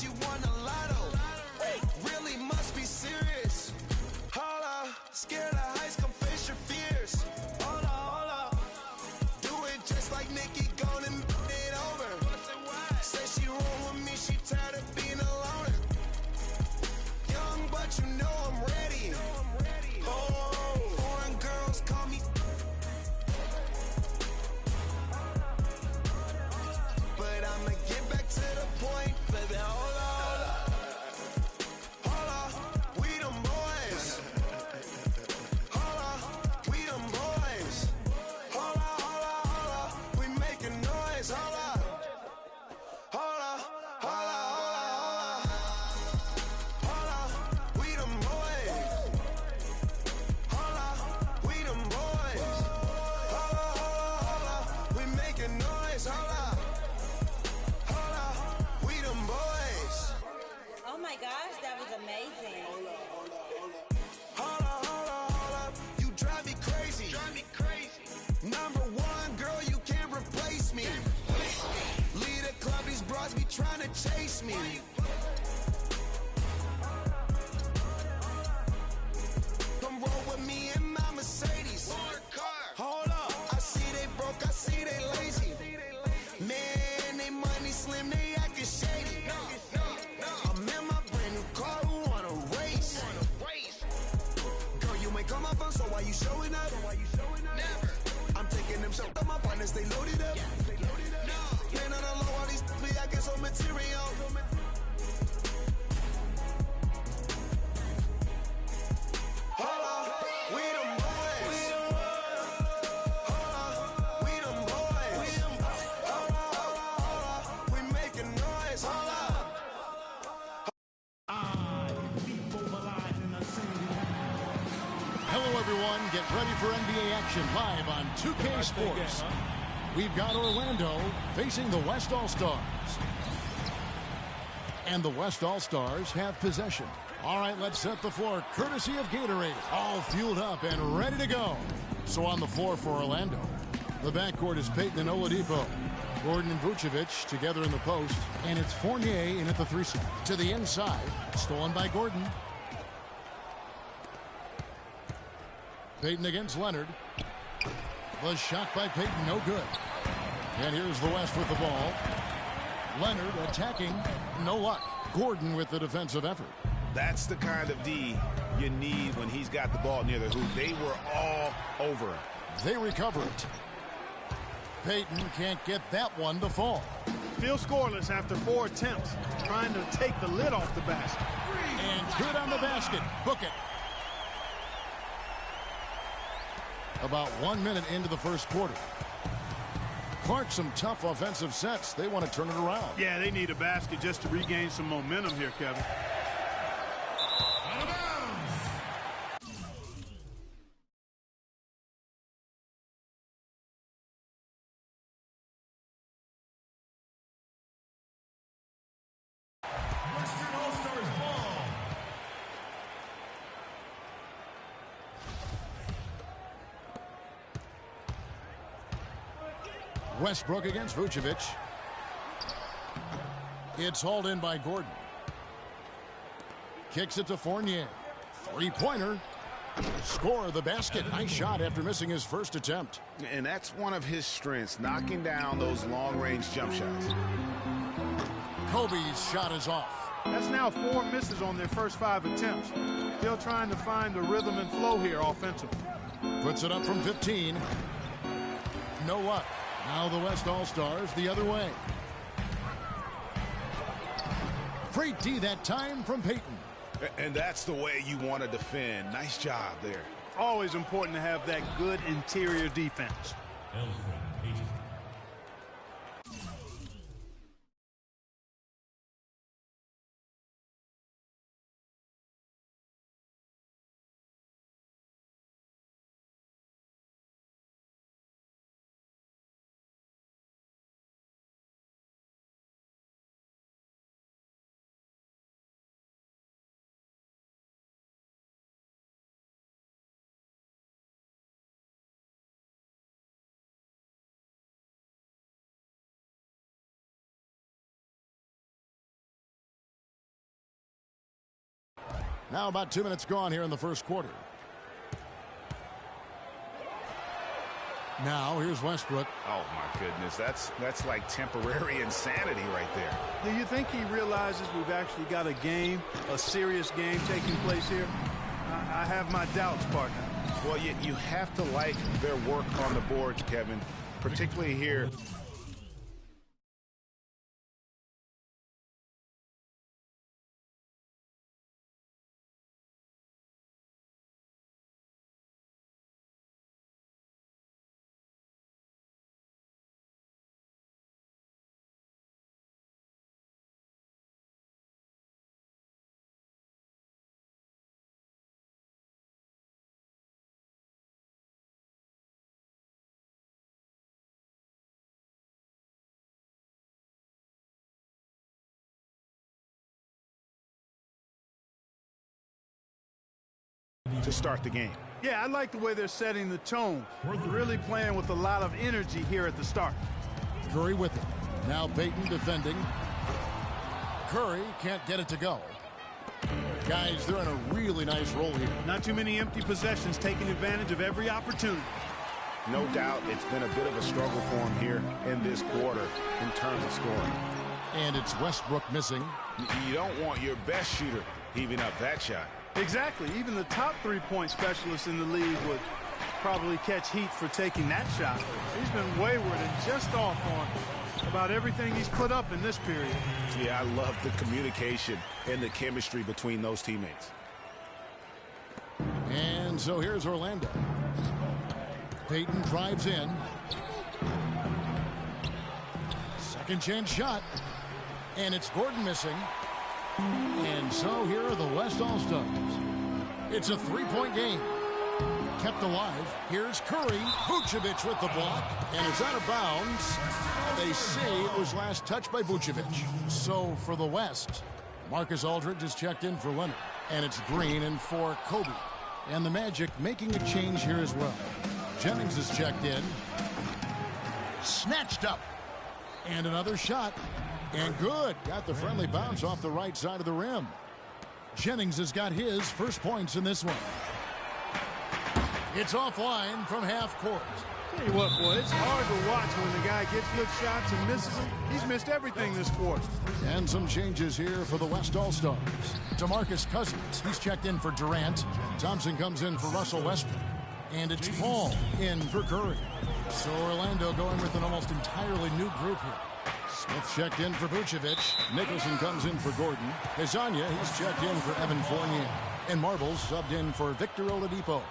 she won a lotto. Really must be serious. Hold up, scared of heights, come face your fears. Hold up. Do it just like Nikki, gone and it over. Say she roll with me, she tired of being a loner. Young, but you know I'm ready. Oh, foreign girls call me. But I'ma get back to the point, baby. Hold up, we them boys. Hold up, we them boys. Hold up, we making noise. Hold up, we them boys. Hold up, we them boys. Hold up, we making noise. Hold up. We them boys. Oh my gosh, that was amazing. Hold up. You drive me crazy. Number one, girl, you can't replace me. Lead a club, these bras be trying to chase me. Come roll with me in my Mercedes. Hold up, I see they broke, I see they lazy. Man, they money slim, they acting shady. I'm in my brand new car, who wanna race? Girl, you ain't come up on, so why you showing up? Never. I'm taking them shots on my partners, they loaded up. Man, on the low, all these be acting so material. Hold up, we them boys. Hold up, we them boys. Hold up, we making noise. Hold up. Hello, everyone. Get ready for NBA action live on 2K Sports. We've got Orlando facing the West All-Stars. And the West All-Stars have possession. All right, let's set the floor courtesy of Gatorade. All fueled up and ready to go. So on the floor for Orlando, the backcourt is Payton and Oladipo. Gordon and Vucevic together in the post. And it's Fournier in at the 3 slot. To the inside, stolen by Gordon. Payton against Leonard. The shot by Payton, no good. And here's the West with the ball. Leonard attacking, no luck. Gordon with the defensive effort. That's the kind of D you need when he's got the ball near the hoop. They were all over him. They recover it. Payton can't get that one to fall. Still scoreless after 4 attempts. Trying to take the lid off the basket. And good on the basket. Book it. About 1 minute into the first quarter. Clark, some tough offensive sets. They want to turn it around. Yeah, they need a basket just to regain some momentum here, Kevin. Western All-Stars ball. Westbrook against Vucevic. It's hauled in by Gordon. Kicks it to Fournier. Three-pointer. Score the basket. Nice shot after missing his first attempt. And that's one of his strengths, knocking down those long-range jump shots. Kobe's shot is off. That's now 4 misses on their first 5 attempts. Still trying to find the rhythm and flow here offensively. Puts it up from 15. No luck. Now the West All-Stars the other way. Great D that time from Payton. And that's the way you want to defend. Nice job there. Always important to have that good interior defense. Now about 2 minutes gone here in the first quarter. Now here's Westbrook. Oh, my goodness. That's like temporary insanity right there. Do you think he realizes we've actually got a game, a serious game taking place here? I have my doubts, partner. Well, you have to like their work on the boards, Kevin, particularly here. To start the game. Yeah, I like the way they're setting the tone. Really playing with a lot of energy here at the start. Curry with it. Now Payton defending. Curry can't get it to go. Guys, they're in a really nice role here. Not too many empty possessions, taking advantage of every opportunity. No doubt it's been a bit of a struggle for him here in this quarter in terms of scoring. And it's Westbrook missing. You don't want your best shooter heaving up that shot. Exactly. Even the top three-point specialist in the league would probably catch heat for taking that shot. He's been wayward and just off on about everything he's put up in this period. Yeah, I love the communication and the chemistry between those teammates. And so here's Orlando. Payton drives in. Second chance shot. And it's Gordon missing. And so here are the West All-Stars. It's a three-point game. Kept alive. Here's Curry. Vucevic with the block. And it's out of bounds. They say it was last touched by Vucevic. So for the West, Marcus Aldridge is checked in for Leonard. And it's Green in for Kobe. And the Magic making a change here as well. Jennings is checked in. Snatched up. And another shot. And good. Got the friendly bounce off the right side of the rim. Jennings has got his first points in this one. It's offline from half court. Tell you what, boy, it's hard to watch when the guy gets good shots and misses them. He's missed everything this quarter. And some changes here for the West All-Stars. DeMarcus Cousins, he's checked in for Durant. Thompson comes in for Russell Westbrook. And it's Paul in for Curry. So Orlando going with an almost entirely new group here. Smith checked in for Vucevic. Nicholson comes in for Gordon. Hezonja, he's checked in for Evan Fournier. And Marbles subbed in for Victor Oladipo.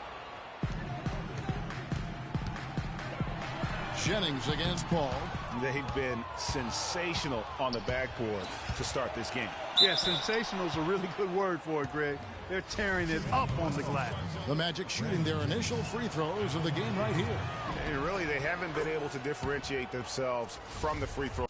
Jennings against Paul. They've been sensational on the backboard to start this game. Yeah, sensational is a really good word for it, Greg. They're tearing it up on the glass. The Magic shooting their initial free throws of the game right here. And really, they haven't been able to differentiate themselves from the free throw.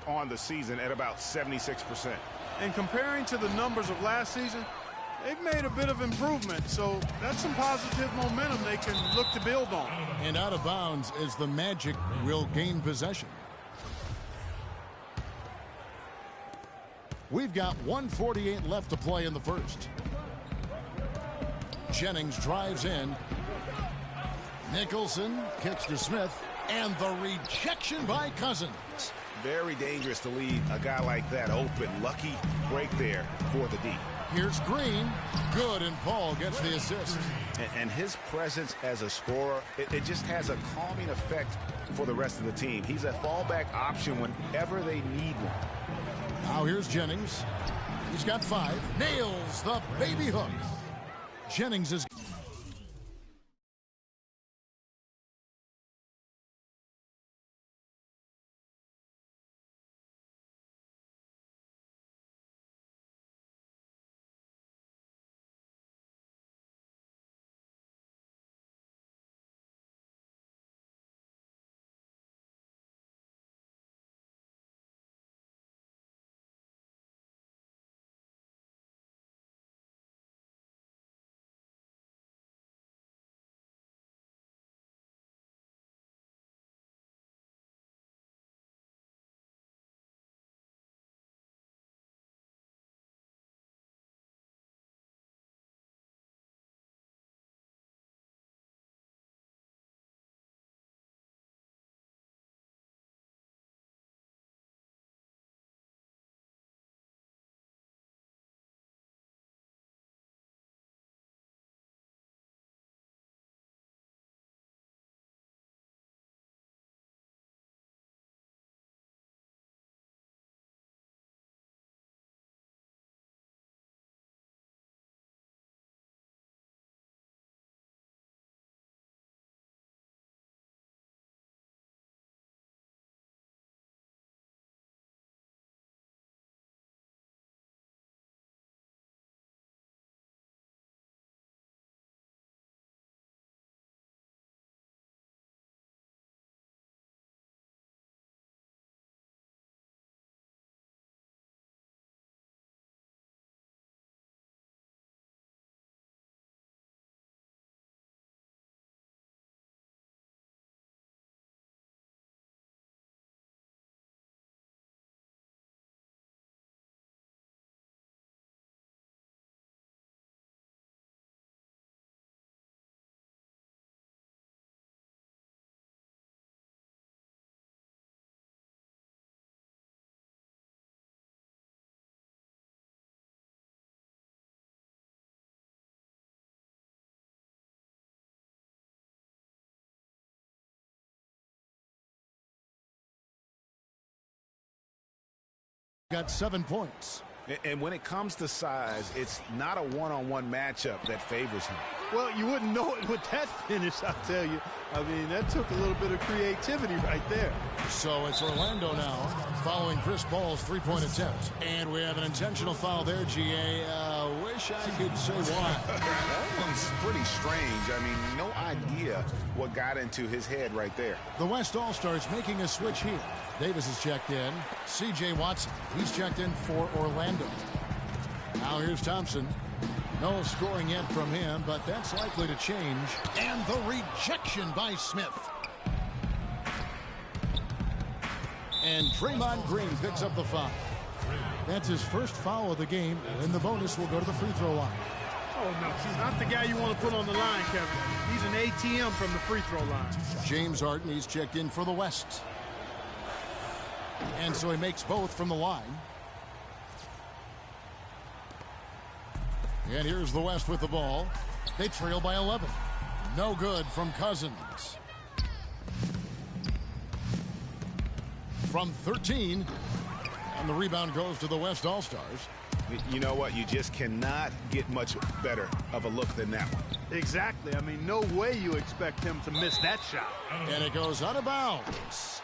on the season at about 76%. And comparing to the numbers of last season, they've made a bit of improvement, so that's some positive momentum they can look to build on. And out of bounds as the Magic will gain possession. We've got 1:48 left to play in the first. Jennings drives in. Nicholson kicks to Smith, and the rejection by Cousins. Very dangerous to leave a guy like that open. Lucky break there for the D. Here's Green. Good, and Paul gets the assist. And his presence as a scorer, it just has a calming effect for the rest of the team. He's a fallback option whenever they need one. Now here's Jennings. He's got 5. Nails the baby hook. Jennings is... got 7 points. And when it comes to size, it's not a one-on-one matchup that favors him. Well, you wouldn't know it with that finish, I'll tell you. I mean, that took a little bit of creativity right there. So it's Orlando now, following Chris Paul's three-point attempt. And we have an intentional foul there, GA. Wish I could say why. That one's pretty strange. I mean, no idea what got into his head right there. The West All-Stars making a switch here. Davis is checked in. C.J. Watson, he's checked in for Orlando. Now here's Thompson. No scoring yet from him, but that's likely to change. And the rejection by Smith. And Draymond Green picks up the foul. That's his first foul of the game, and the bonus will go to the free throw line. Oh, no, he's not the guy you want to put on the line, Kevin. He's an ATM from the free throw line. James Harden, he's checked in for the West. And so he makes both from the line. And here's the West with the ball. They trail by 11. No good from Cousins. From 13. And the rebound goes to the West All-Stars. You know what? You just cannot get much better of a look than that one. Exactly. I mean, no way you expect him to miss that shot. And it goes out of bounds.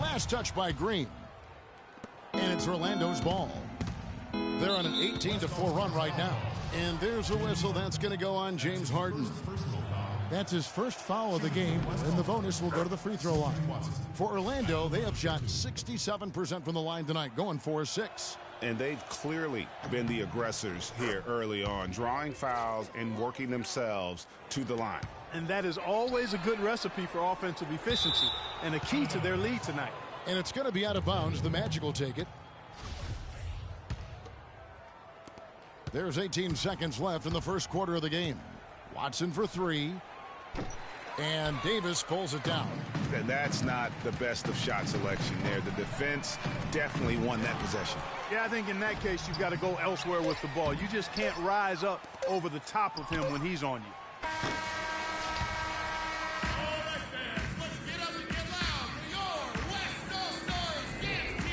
Last touch by Green. And it's Orlando's ball. They're on an 18-4 run right now. And there's a whistle that's going to go on James Harden. That's his first foul of the game, and the bonus will go to the free throw line. For Orlando, they have shot 67% from the line tonight, going 4-6. And they've clearly been the aggressors here early on, drawing fouls and working themselves to the line. And that is always a good recipe for offensive efficiency and a key to their lead tonight. And it's going to be out of bounds. The Magic will take it. There's 18 seconds left in the first quarter of the game. Watson for three. And Davis pulls it down. And that's not the best of shot selection there. The defense definitely won that possession. Yeah, I think in that case, you've got to go elsewhere with the ball. You just can't rise up over the top of him when he's on you.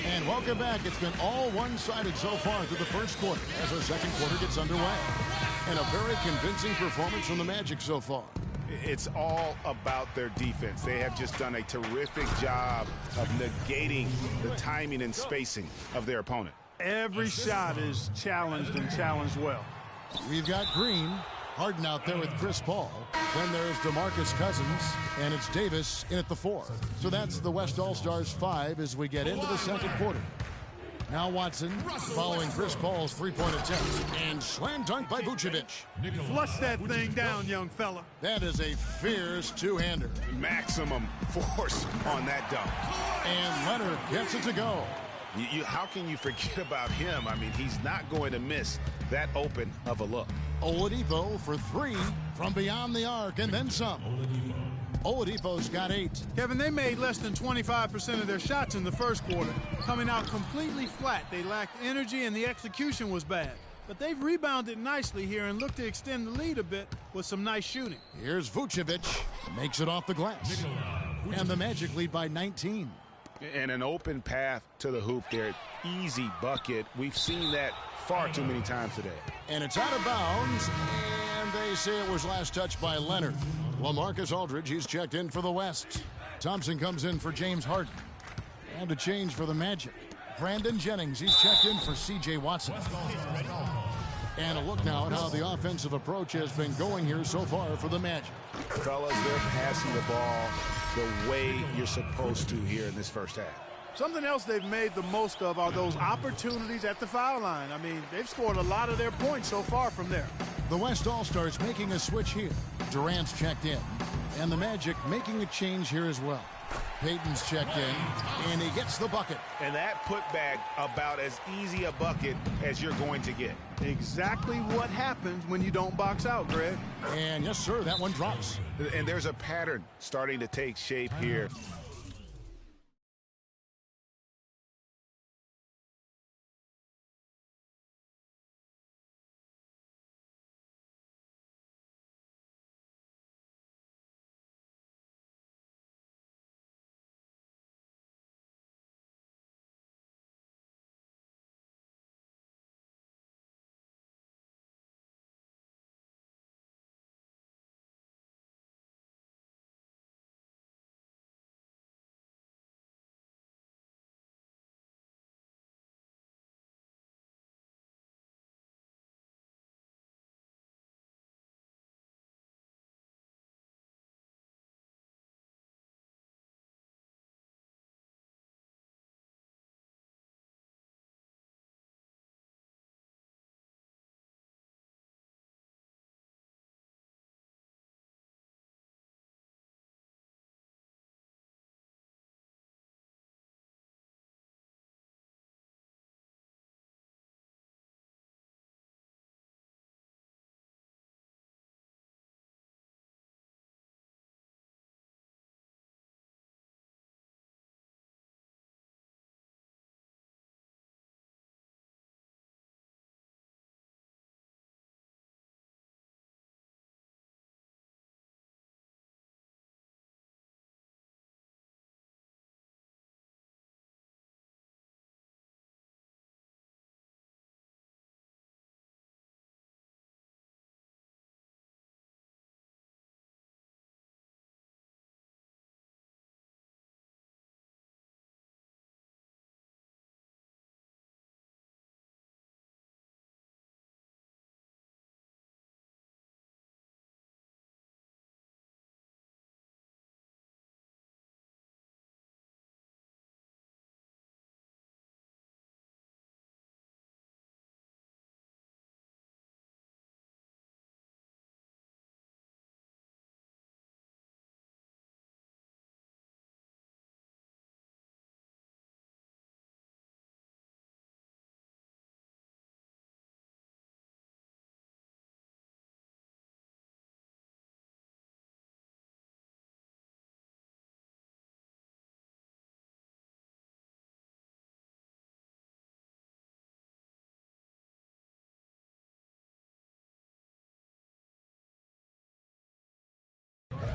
And welcome back. It's been all one-sided so far through the first quarter as our second quarter gets underway. And a very convincing performance from the Magic so far. It's all about their defense. They have just done a terrific job of negating the timing and spacing of their opponent. Every shot is challenged and challenged well. We've got Green. Harden out there with Chris Paul. Then there's DeMarcus Cousins, and it's Davis in at the 4. So that's the West All-Stars 5 as we get into the second quarter. Now Watson following Chris Paul's three-point attempt, and slam dunk by Vucevic. Flush that thing down, young fella. That is a fierce two-hander. Maximum force on that dunk. And Leonard gets it to go. How can you forget about him? I mean, he's not going to miss that open of a look. Oladipo for three from beyond the arc, and then some. Oladipo's got 8. Kevin, they made less than 25% of their shots in the first quarter, coming out completely flat. They lacked energy, and the execution was bad. But they've rebounded nicely here and look to extend the lead a bit with some nice shooting. Here's Vucevic, makes it off the glass. And the Magic lead by 19. And an open path to the hoop there. Easy bucket. We've seen that far too many times today. And it's out of bounds, and they say it was last touched by Leonard. LaMarcus Aldridge, he's checked in for the West. Thompson comes in for James Harden. And a change for the Magic. Brandon Jennings, he's checked in for C.J. Watson. And a look now at how the offensive approach has been going here so far for the Magic. Fellas, they're passing the ball the way you're supposed to here in this first half. Something else they've made the most of are those opportunities at the foul line. I mean, they've scored a lot of their points so far from there. The West All-Stars making a switch here. Durant's checked in. And the Magic making a change here as well. Payton's checked in, and he gets the bucket. And that putback about as easy a bucket as you're going to get. Exactly what happens when you don't box out, Greg. And yes, sir, that one drops. And there's a pattern starting to take shape here.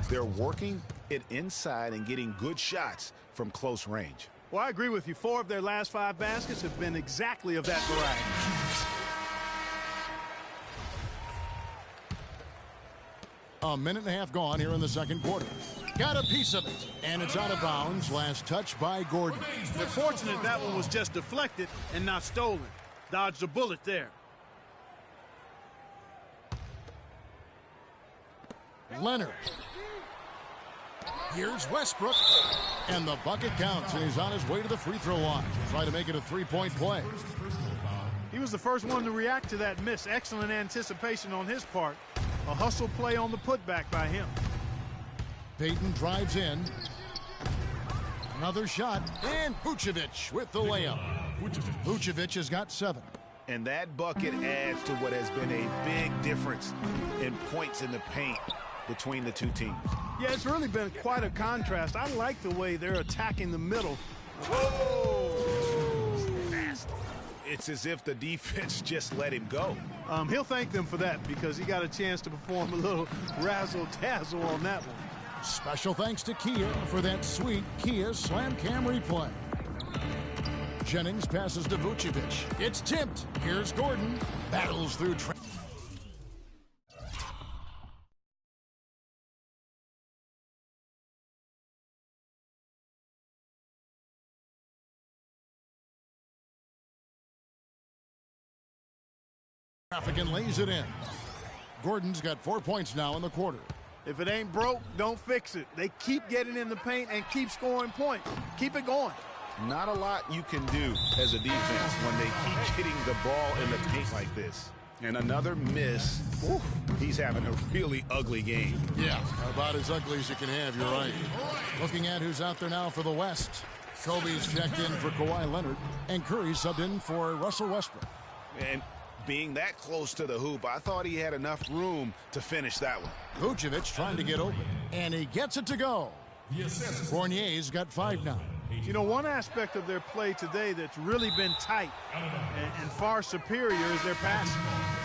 They're working it inside and getting good shots from close range. Well, I agree with you. 4 of their last 5 baskets have been exactly of that variety. A minute and a half gone here in the second quarter. Got a piece of it, and it's out of bounds. Last touch by Gordon. They're fortunate that one was just deflected and not stolen. Dodged a bullet there. Leonard. Here's Westbrook. And the bucket counts, and he's on his way to the free throw line. Try to make it a 3-point play. He was the first one to react to that miss. Excellent anticipation on his part. A hustle play on the putback by him. Payton drives in. Another shot, and Vucevic with the layup. Vucevic has got 7. And that bucket adds to what has been a big difference in points in the paint between the two teams. Yeah, it's really been quite a contrast. I like the way they're attacking the middle. Whoa! It's as if the defense just let him go. He'll thank them for that because he got a chance to perform a little razzle-dazzle on that one. Special thanks to Kia for that sweet Kia Slam Cam replay. Jennings passes to Vucevic. It's tipped. Here's Gordon. Battles through traffic and lays it in. Gordon's got 4 points now in the quarter. If it ain't broke, don't fix it. They keep getting in the paint and keep scoring points. Keep it going. Not a lot you can do as a defense when they keep getting the ball in the paint like this. And another miss. Oof, he's having a really ugly game. Yeah, about as ugly as you can have, you're right. Looking at who's out there now for the West. Kobe's checked in for Kawhi Leonard, and Curry subbed in for Russell Westbrook. And being that close to the hoop, I thought he had enough room to finish that one. Vucevic trying to get open, and he gets it to go. Fournier's got 5 now. You know, one aspect of their play today that's really been tight and far superior is their passing.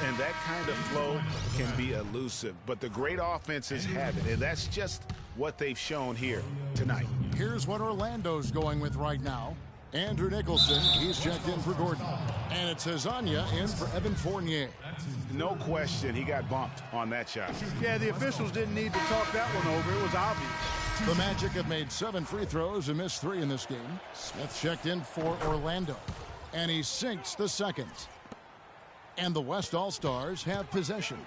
And that kind of flow can be elusive, but the great offenses have it, and that's just what they've shown here tonight. Here's what Orlando's going with right now. Andrew Nicholson, he's checked in for Gordon. And it's Hezonja in for Evan Fournier. No question, he got bumped on that shot. Yeah, the officials didn't need to talk that one over. It was obvious. The Magic have made 7 free throws and missed 3 in this game. Smith checked in for Orlando, and he sinks the second. And the West All-Stars have possession.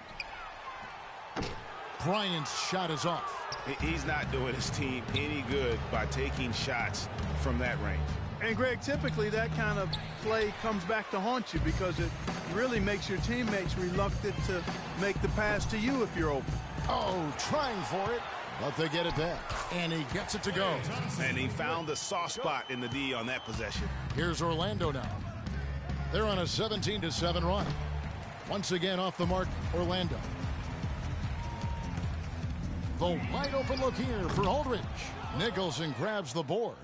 Bryant's shot is off. He's not doing his team any good by taking shots from that range. And, Greg, typically that kind of play comes back to haunt you because it really makes your teammates reluctant to make the pass to you if you're open. Oh, trying for it, but they get it back. And he gets it to go. And he found the soft spot in the D on that possession. Here's Orlando now. They're on a 17-7 run. Once again off the mark, Orlando. The wide open look here for Aldridge. Nicholson grabs the board.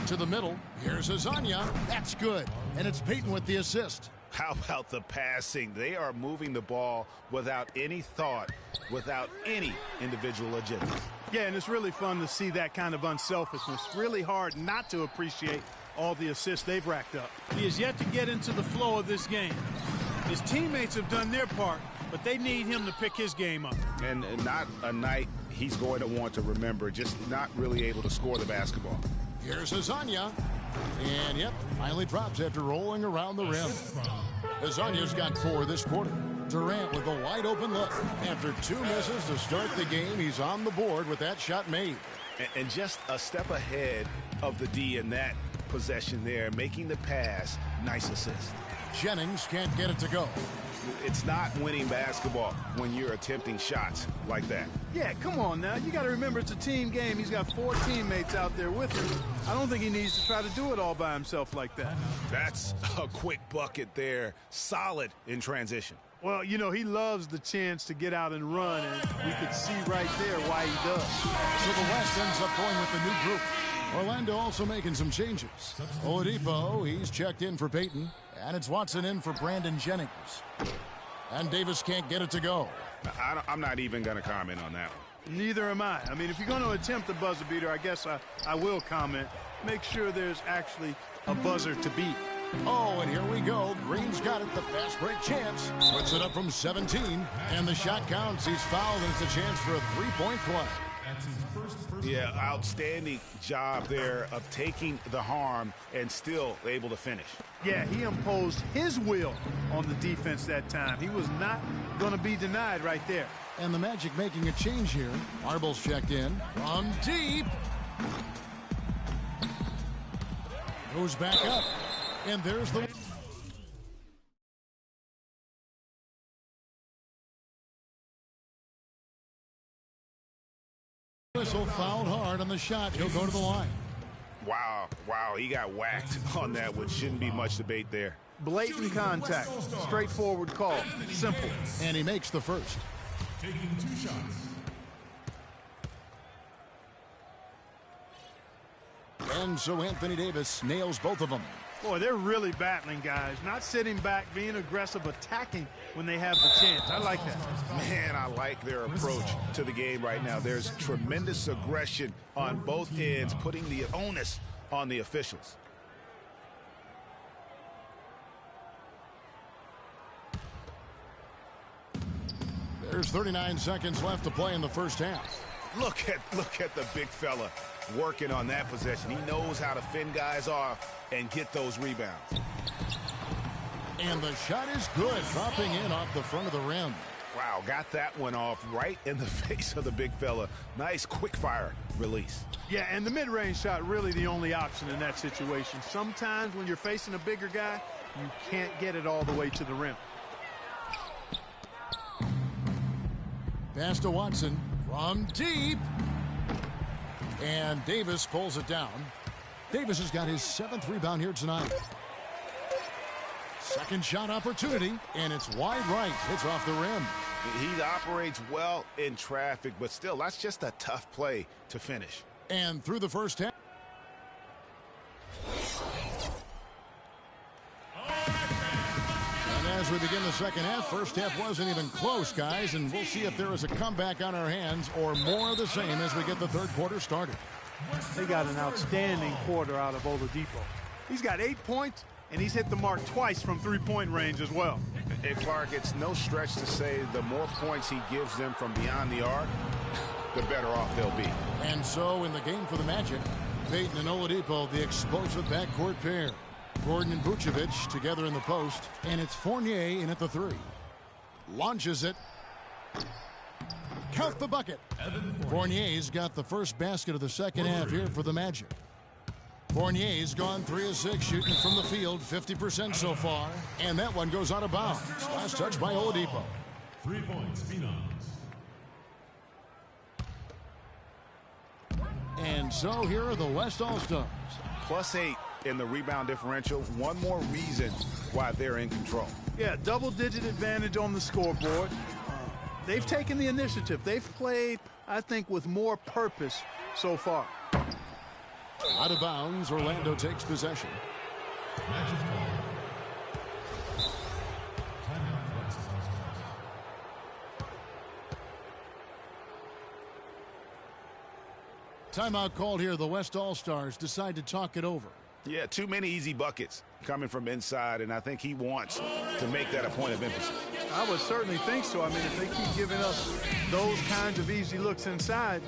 To the middle. Here's Hezonja. That's good. And it's Payton with the assist. How about the passing? They are moving the ball without any thought, without any individual agenda. Yeah, and it's really fun to see that kind of unselfishness. Really hard not to appreciate all the assists they've racked up. He has yet to get into the flow of this game. His teammates have done their part, but they need him to pick his game up. And not a night he's going to want to remember, just not really able to score the basketball. Here's Hezonja. And, yep, finally drops after rolling around the rim. Hezonja's got 4 this quarter. Durant with a wide open look. After 2 misses to start the game, he's on the board with that shot made. And just a step ahead of the D in that possession there, making the pass. Nice assist. Jennings can't get it to go. It's not winning basketball when you're attempting shots like that. Yeah, come on now. You got to remember it's a team game. He's got 4 teammates out there with him. I don't think he needs to try to do it all by himself like that. That's a quick bucket there. Solid in transition. Well, you know, he loves the chance to get out and run, and we could see right there why he does. So the West ends up going with the new group. Orlando also making some changes. Oladipo, he's checked in for Payton, and it's Watson in for Brandon Jennings. And Davis can't get it to go. I'm not even going to comment on that one. Neither am I. I mean, if you're going to attempt a buzzer beater, I guess I will comment. Make sure there's actually a buzzer to beat. Oh, and here we go. Green's got it. The fast break chance. Puts it up from 17. And the shot counts. He's fouled, and it's a chance for a three-point play. That's his first Yeah, outstanding job there of taking the harm and still able to finish. Yeah, he imposed his will on the defense that time. He was not going to be denied right there. And the Magic making a change here. Marble's checked in from deep. Goes back up. And there's the... whistle, fouled hard on the shot. He'll go to the line. Wow, he got whacked on that, which shouldn't be much debate there. Blatant contact. Straightforward call. Simple. And he makes the first. taking 2 shots. And so Anthony Davis nails both of them. Boy, they're really battling, guys. Not sitting back, being aggressive, attacking when they have the chance. I like that. Man, I like their approach to the game right now. There's tremendous aggression on both ends, putting the onus on the officials. There's 39 seconds left to play in the first half. Look at the big fella working on that possession. He knows how to fend guys off and get those rebounds. And the shot is good, dropping in off the front of the rim. Wow, got that one off right in the face of the big fella. Nice quick fire release. Yeah, and the mid-range shot really the only option in that situation. Sometimes when you're facing a bigger guy, you can't get it all the way to the rim. Pass to Watson from deep. And Davis pulls it down. Davis has got his 7th rebound here tonight. Second shot opportunity, and it's wide right. Hits off the rim. He operates well in traffic, but still, that's just a tough play to finish. And through the first half. And as we begin the second half, first half wasn't even close, guys, and we'll see if there is a comeback on our hands or more of the same as we get the third quarter started. They got an outstanding quarter out of Oladipo. He's got 8 points, and he's hit the mark twice from three-point range as well. And Clark, it's no stretch to say the more points he gives them from beyond the arc, the better off they'll be. And so in the game for the Magic, Payton and Oladipo, the explosive backcourt pair. Gordon and Vucevic together in the post, and it's Fournier in at the 3. Launches it. Count the bucket. Fournier's got the first basket of the second half here for the Magic. Fournier's gone 3 of 6 shooting from the field, 50% so far, and that one goes out of bounds. Last touch by Oladipo. 3 points, Phenoms. And so here are the West All-Stars. +8 in the rebound differential. One more reason why they're in control. Yeah, double-digit advantage on the scoreboard. They've taken the initiative. They've played, I think, with more purpose so far. Out of bounds, Orlando takes possession. Magic ball. Timeout, West All-Stars. Timeout called here. The West All-Stars decide to talk it over. Yeah, too many easy buckets coming from inside, and I think he wants to make that a point of emphasis. I would certainly think so. I mean, if they keep giving us those kinds of easy looks inside,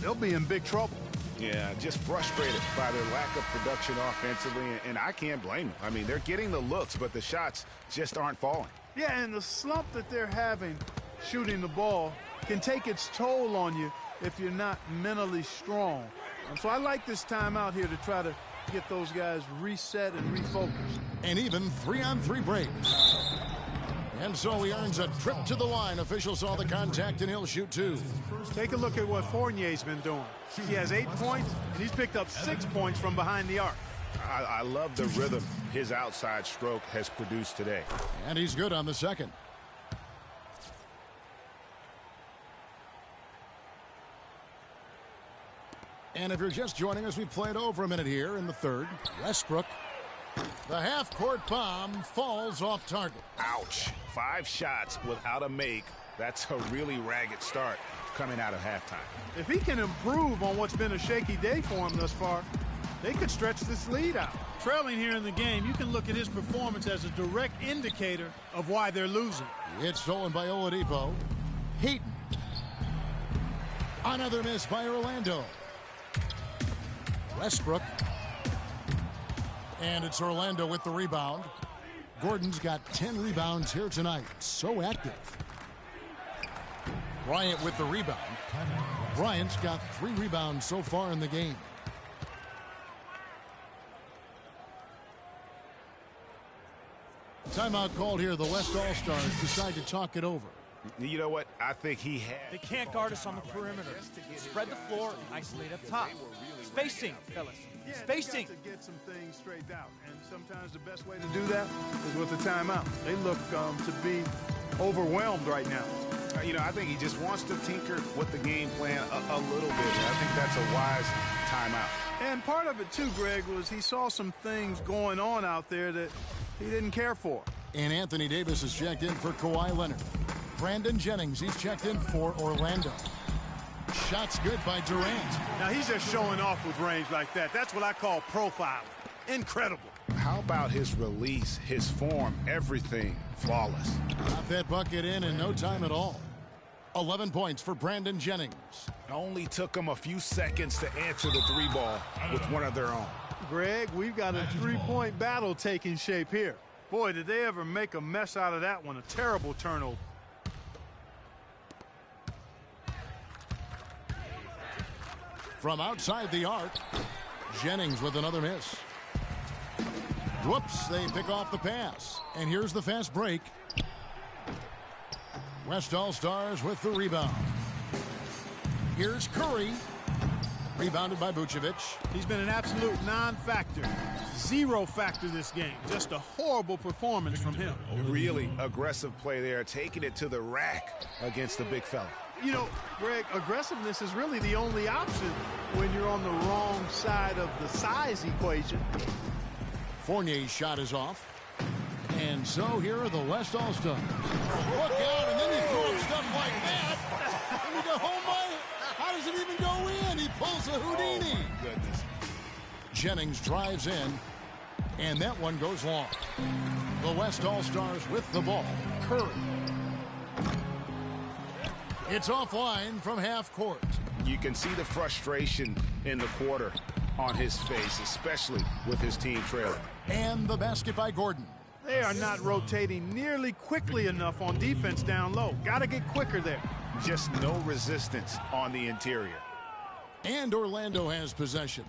they'll be in big trouble. Yeah, just frustrated by their lack of production offensively, and I can't blame them. I mean, they're getting the looks, but the shots just aren't falling. Yeah, and the slump that they're having shooting the ball can take its toll on you if you're not mentally strong. And so I like this timeout here to try to get those guys reset and refocused. And even 3-on-3 breaks. And so he earns a trip to the line. Official saw the contact, and he'll shoot 2. Take a look at what Fournier's been doing. He has 8 points, and he's picked up 6 points from behind the arc. I love the rhythm his outside stroke has produced today. And he's good on the second. And if you're just joining us, we played over a minute here in the third. Westbrook. The half-court bomb falls off target. Ouch. 5 shots without a make. That's a really ragged start coming out of halftime. If he can improve on what's been a shaky day for him thus far, they could stretch this lead out. Trailing here in the game, you can look at his performance as a direct indicator of why they're losing. It's stolen by Oladipo. Heaton. Another miss by Orlando. Westbrook. And it's Orlando with the rebound. Gordon's got 10 rebounds here tonight. So active. Bryant with the rebound. Bryant's got 3 rebounds so far in the game. Timeout called here. The West All-Stars decide to talk it over. You know what? I think he had. They can't guard us on the perimeter. Spread the floor and isolate up top. Spacing, fellas. Spacing. To get some things straightened out, and sometimes the best way to do that is with a timeout. They look to be overwhelmed right now. You know, I think he just wants to tinker with the game plan a little bit. I think that's a wise timeout. And part of it, too, Greg, was he saw some things going on out there that he didn't care for. And Anthony Davis is checked in for Kawhi Leonard. Brandon Jennings, he's checked in for Orlando. Shots good by Durant. Now, he's just showing off with range like that. That's what I call profiling. Incredible. How about his release, his form, everything flawless? Got that bucket in no time at all. 11 points for Brandon Jennings. Only took him a few seconds to answer the 3-ball with one of their own. Greg, we've got a 3-point battle taking shape here. Boy, did they ever make a mess out of that one. A terrible turnover. From outside the arc, Jennings with another miss. Whoops, they pick off the pass. And here's the fast break. West All-Stars with the rebound. Here's Curry. Rebounded by Vucevic. He's been an absolute non-factor. 0 factor this game. Just a horrible performance from him. Really aggressive play there, taking it to the rack against the big fella. You know, Greg, aggressiveness is really the only option when you're on the wrong side of the size equation. Fournier's shot is off. And so here are the West All-Stars. Look out, and then you throw up stuff like that. And you go, oh my, how does it even go in? He pulls a Houdini. Oh, goodness. Jennings drives in, and that one goes long. The West All-Stars with the ball. Curry. It's offline from half court. You can see the frustration in the quarter on his face, especially with his team trailing. And the basket by Gordon. They are not rotating nearly quickly enough on defense down low. Got to get quicker there. Just no resistance on the interior. And Orlando has possession.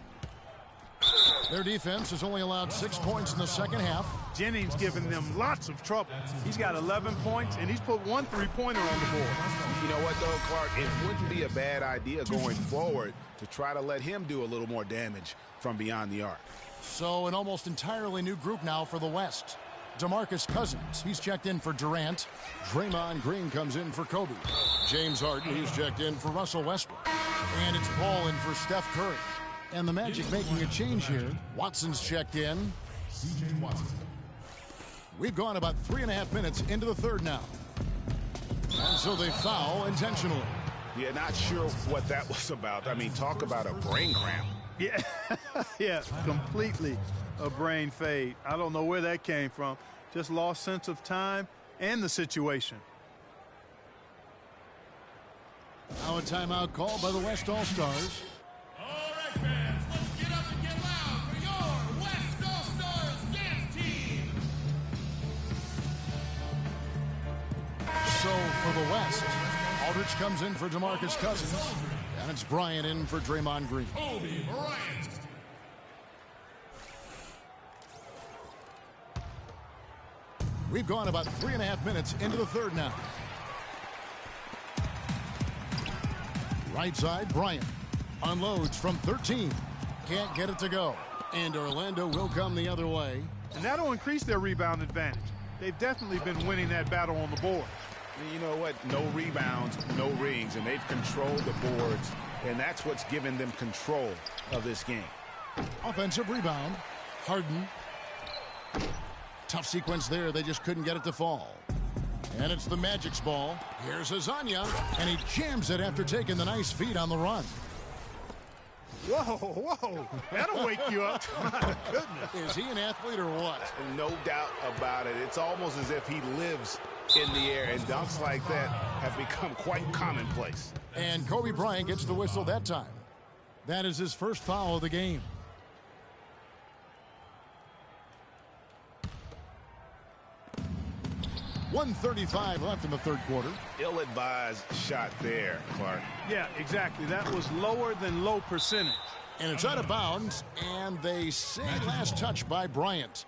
Their defense has only allowed 6 points in the second half. Jennings giving them lots of trouble. He's got 11 points, and he's put 1 3-pointer on the board. You know what, though, Clark? It wouldn't be a bad idea going forward to try to let him do a little more damage from beyond the arc. So an almost entirely new group now for the West. DeMarcus Cousins, he's checked in for Durant. Draymond Green comes in for Kobe. James Harden, he's checked in for Russell Westbrook. And it's Paul in for Steph Curry. And the Magic making a change here. Watson's checked in. C.J. Watson. We've gone about 3.5 minutes into the third now. And so they foul intentionally. Yeah, not sure what that was about. I mean, talk about a brain cramp. Yeah, yeah, completely a brain fade. I don't know where that came from. Just lost sense of time and the situation. Now a timeout called by the West All-Stars. All right, fans, let's get up and get loud for your West All-Stars dance team. So for the West, Aldridge comes in for DeMarcus Cousins. And it's Bryant in for Draymond Green. Kobe Bryant. We've gone about 3.5 minutes into the third now. Right side, Bryant. Unloads from 13. Can't get it to go. And Orlando will come the other way. And that'll increase their rebound advantage. They've definitely been winning that battle on the board. You know what? No rebounds, no rings, and they've controlled the boards, and that's what's given them control of this game. Offensive rebound. Harden. Tough sequence there. They just couldn't get it to fall. And it's the Magic's ball. Here's Azania, and he jams it after taking the nice feed on the run. Whoa. That'll wake you up. My goodness. Is he an athlete or what? No doubt about it. It's almost as if he lives in the air, and dunks like that have become quite commonplace. And Kobe Bryant gets the whistle that time. That is his first foul of the game. .135 left in the third quarter. Ill-advised shot there, Clark. Yeah, exactly. That was lower than low percentage. And it's out of bounds, and they say last touch by Bryant.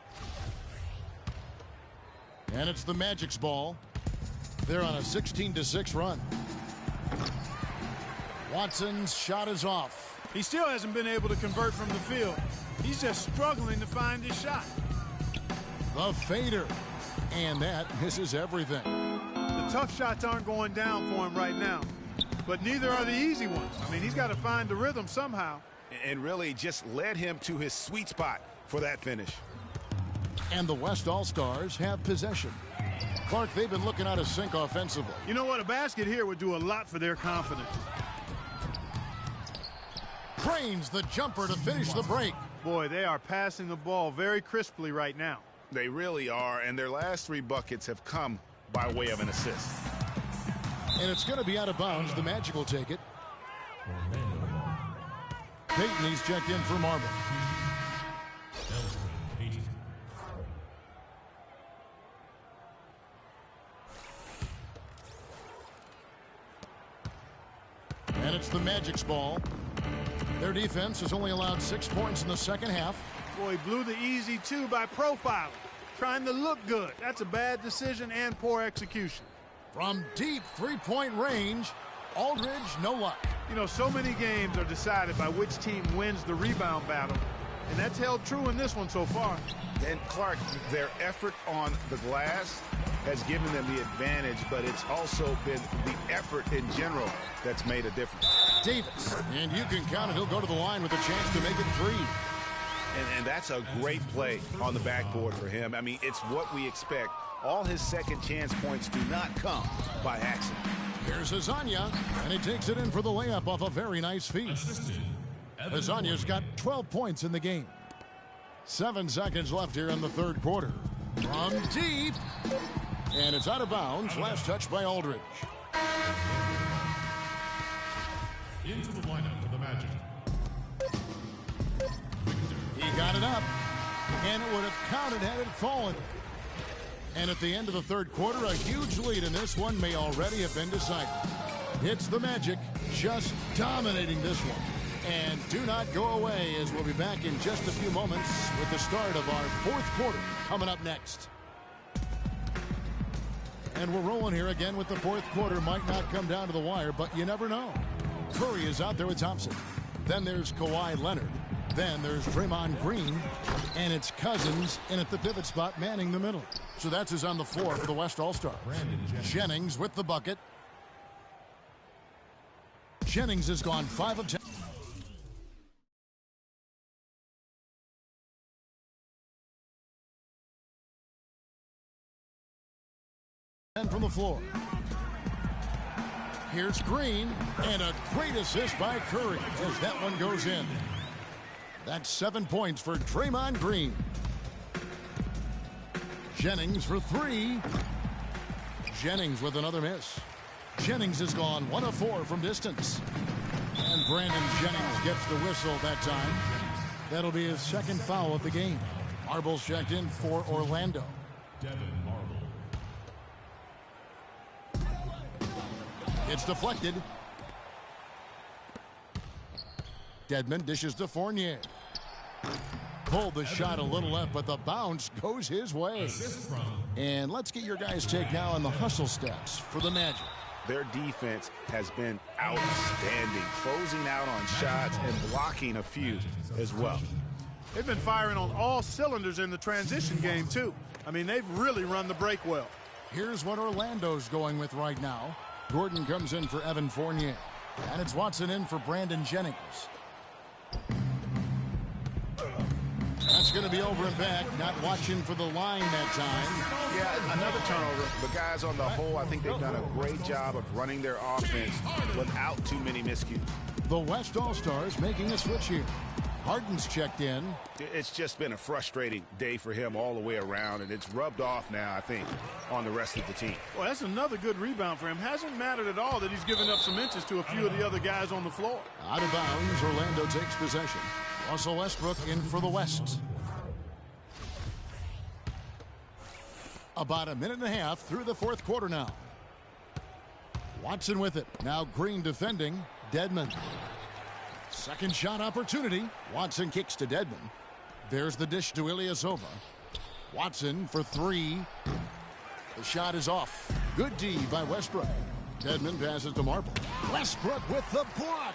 And it's the Magic's ball. They're on a 16-6 run. Watson's shot is off. He still hasn't been able to convert from the field. He's just struggling to find his shot. The fader. And that misses everything. The tough shots aren't going down for him right now. But neither are the easy ones. I mean, he's got to find the rhythm somehow. And really just led him to his sweet spot for that finish. And the West All-Stars have possession. Clark, they've been looking out of sync offensively. You know what? A basket here would do a lot for their confidence. Cranes the jumper to finish the break. Boy, they are passing the ball very crisply right now. They really are, and their last 3 buckets have come by way of an assist. And it's going to be out of bounds. The Magic will take it. Peyton, he's checked in for Marble. And it's the Magic's ball. Their defense has only allowed 6 points in the second half. Boy, he blew the easy 2 by profiling, trying to look good. That's a bad decision and poor execution. From deep three-point range, Aldridge, no luck. You know, so many games are decided by which team wins the rebound battle, and that's held true in this one so far. And Clark, their effort on the glass has given them the advantage, but it's also been the effort in general that's made a difference. Davis, and you can count it. He'll go to the line with a chance to make it 3. And that's a great play on the backboard for him. I mean, it's what we expect. All his second chance points do not come by accident. Here's Azania, and he takes it in for the layup off a very nice feed. Azania's got 12 points in the game. 7 seconds left here in the third quarter. From deep, and it's out of bounds. Last touch by Aldridge. Into the lineup for the Magic. He got it up, and it would have counted had it fallen. And at the end of the third quarter, a huge lead in this one may already have been decided. It's the Magic just dominating this one. And do not go away, as we'll be back in just a few moments with the start of our fourth quarter coming up next. And we're rolling here again with the fourth quarter. Might not come down to the wire, but you never know. Curry is out there with Thompson. Then there's Kawhi Leonard. Then there's Draymond Green, and it's Cousins in at the pivot spot manning the middle. So that's who's on the floor for the West All-Stars. Jennings with the bucket. Jennings has gone 5 of 10. And from the floor. Here's Green, and a great assist by Curry as that one goes in. That's 7 points for Draymond Green. Jennings for 3. Jennings with another miss. Jennings has gone 1 of 4 from distance. And Brandon Jennings gets the whistle that time. That'll be his second foul of the game. Marble's checked in for Orlando. Devin Marble. It's deflected. Dedmon dishes to Fournier. Pulled the shot a little left, but the bounce goes his way. And let's get your guys' take now on the hustle stats for the Magic. Their defense has been outstanding, closing out on shots and blocking a few as well. They've been firing on all cylinders in the transition game, too. I mean, they've really run the break well. Here's what Orlando's going with right now. Gordon comes in for Evan Fournier. And it's Watson in for Brandon Jennings. That's It's going to be over and back, not watching for the line that time. Yeah, another turnover. The guys on the whole, I think they've done a great job of running their offense without too many miscues. The West All-Stars making a switch here. Harden's checked in. It's just been a frustrating day for him all the way around, and it's rubbed off now, I think, on the rest of the team. Well, that's another good rebound for him. Hasn't mattered at all that he's given up some inches to a few of the other guys on the floor. Out of bounds, Orlando takes possession. Russell Westbrook in for the West. About a minute and a half through the fourth quarter now. Watson with it. Now Green defending. Dedmon. Second shot opportunity. Watson kicks to Dedmon. There's the dish to Ilyasova. Watson for three. The shot is off. Good D by Westbrook. Dedmon passes to Marple. Westbrook with the block.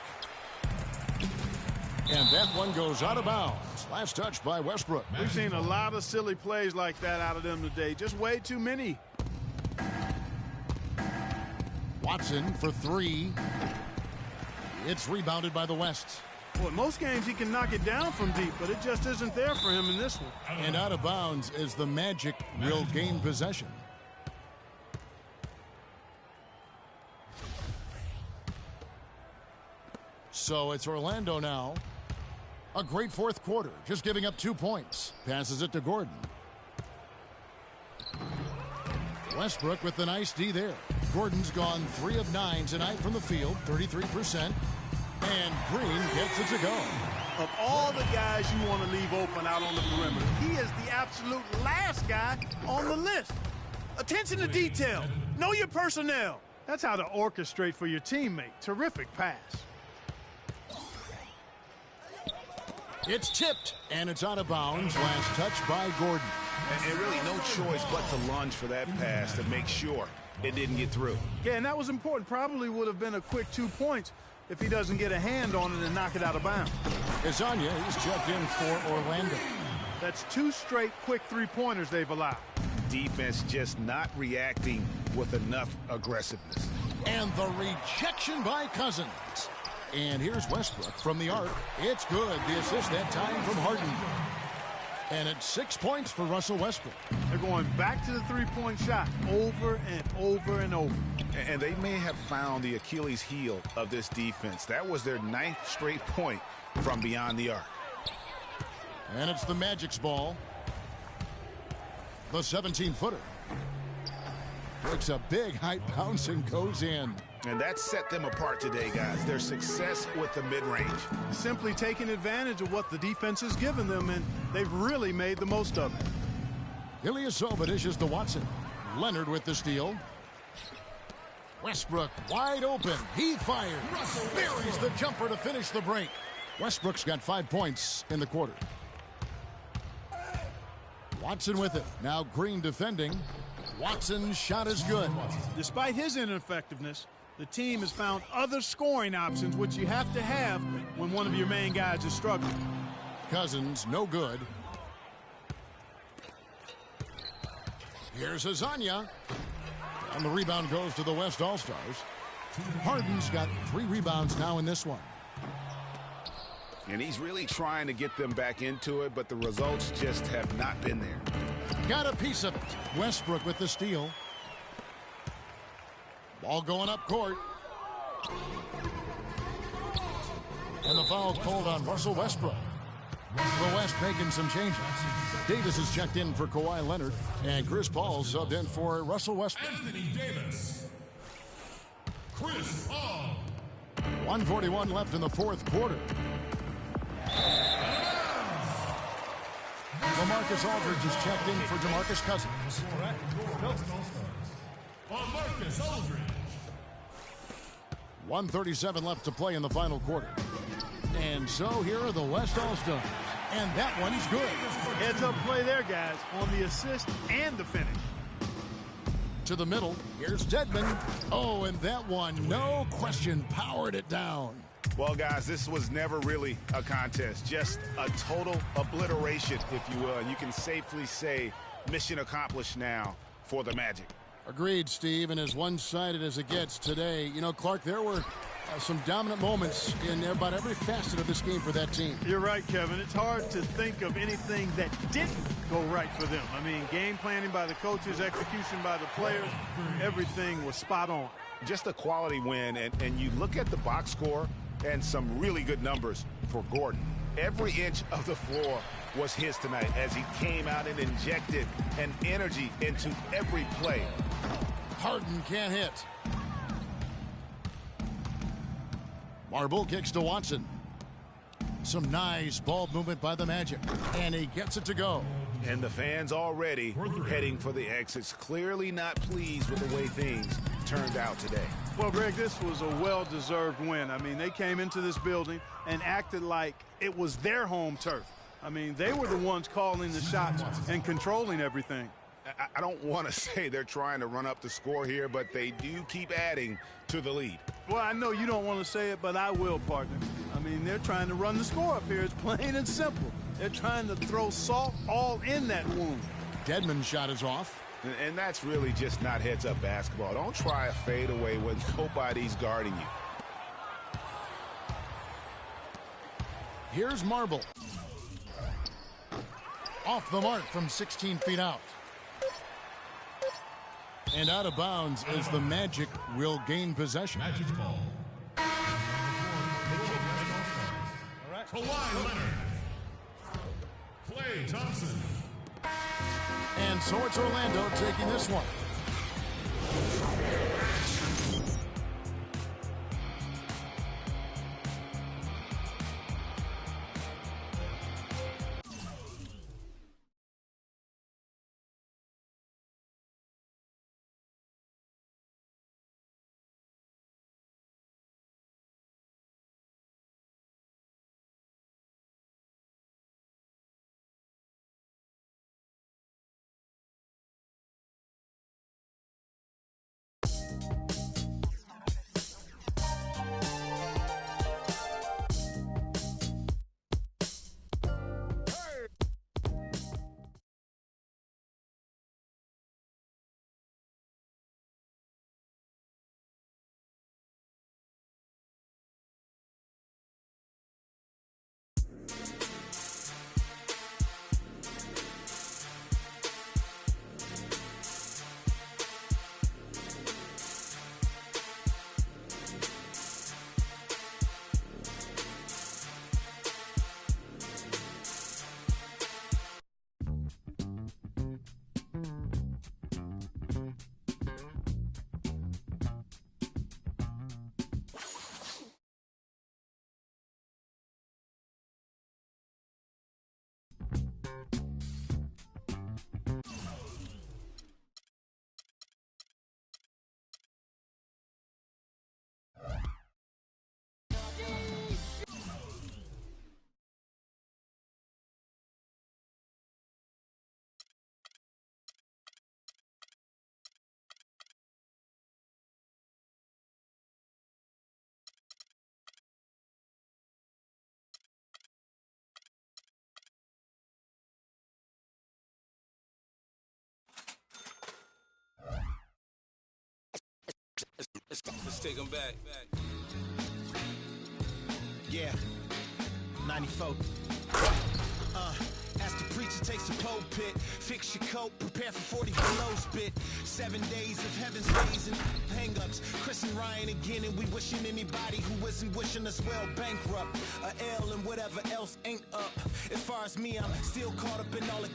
And that one goes out of bounds. Last touch by Westbrook. We've seen a lot of silly plays like that out of them today. Just way too many. Watson for three. It's rebounded by the West. Well, in most games he can knock it down from deep, but it just isn't there for him in this one. And out of bounds is the Magic will gain possession. So it's Orlando now. A great fourth quarter, just giving up 2 points. Passes it to Gordon. Westbrook with the nice D there. Gordon's gone 3 of 9 tonight from the field, 33%. And Green gets it to go. Of all the guys you want to leave open out on the perimeter, he is the absolute last guy on the list. Attention to detail. Know your personnel. That's how to orchestrate for your teammate. Terrific pass. It's tipped, and it's out of bounds. Last touch by Gordon. And really no choice but to lunge for that pass to make sure it didn't get through. Yeah, and that was important. Probably would have been a quick 2 points if he doesn't get a hand on it and knock it out of bounds. Kazanya, he's checked in for Orlando. That's 2 straight quick three-pointers they've allowed. Defense just not reacting with enough aggressiveness. And the rejection by Cousins. And here's Westbrook from the arc. It's good. The assist that time from Harden. And it's 6 points for Russell Westbrook. They're going back to the three-point shot over and over and over. And they may have found the Achilles heel of this defense. That was their 9th straight point from beyond the arc. And it's the Magic's ball. The 17-footer. Breaks a big high bounce and goes in. And that set them apart today, guys. Their success with the mid-range. Simply taking advantage of what the defense has given them, and they've really made the most of it. Ilyasova dishes to Watson. Leonard with the steal. Westbrook wide open. He fires. Buries the jumper to finish the break. Westbrook's got 5 points in the quarter. Watson with it. Now Green defending. Watson's shot is good. Despite his ineffectiveness, the team has found other scoring options, which you have to have when one of your main guys is struggling. Cousins, no good. Here's Azanya. And the rebound goes to the West All-Stars. Harden's got 3 rebounds now in this one. And he's really trying to get them back into it, but the results just have not been there. Got a piece of it. Westbrook with the steal. Ball going up court. And the foul called on Russell Westbrook. The West making some changes. Davis is checked in for Kawhi Leonard, and Chris Paul subbed in for Russell Westbrook. Anthony Davis. Chris Paul. 1:41 left in the fourth quarter. LaMarcus Aldridge is checked in for DeMarcus Cousins. LaMarcus Aldridge. 1:37 left to play in the final quarter. And so here are the West All-Stars. And that one's good. Heads-up play there, guys, on the assist and the finish. To the middle, here's Dedmon. Oh, and that one, no question, powered it down. Well, guys, this was never really a contest. Just a total obliteration, if you will. And you can safely say mission accomplished now for the Magic. Agreed, Steve, and as one-sided as it gets today. You know, Clark, there were some dominant moments in about every facet of this game for that team. You're right, Kevin. It's hard to think of anything that didn't go right for them. I mean, game planning by the coaches, execution by the players, everything was spot on. Just a quality win, and you look at the box score and some really good numbers for Gordon. Every inch of the floor was his tonight as he came out and injected an energy into every play. Harden can't hit. Marble kicks to Watson. Some nice ball movement by the Magic, and he gets it to go. And the fans already heading for the exits, clearly not pleased with the way things turned out today. Well, Greg, this was a well-deserved win. I mean, they came into this building and acted like it was their home turf. I mean, they were the ones calling the shots and controlling everything. I don't want to say they're trying to run up the score here, but they do keep adding to the lead. Well, I know you don't want to say it, but I will, partner. I mean, they're trying to run the score up here. It's plain and simple. They're trying to throw salt all in that wound. Dedmon's shot is off. And that's really just not heads-up basketball. Don't try a fadeaway when nobody's guarding you. Here's Marble. Off the mark from 16 feet out. And out of bounds as the Magic will gain possession. Magic ball. Kawhi Leonard. Klay Thompson. And so it's Orlando taking this one. Let's take them back. Yeah, 94. As the preacher takes a pulpit, fix your coat, prepare for 40 below spit. 7 days of heaven's rays and hang-ups. Chris and Ryan again, and we wishing anybody who isn't wishing us well bankrupt. A L and whatever else ain't up. As far as me, I'm still caught up in all the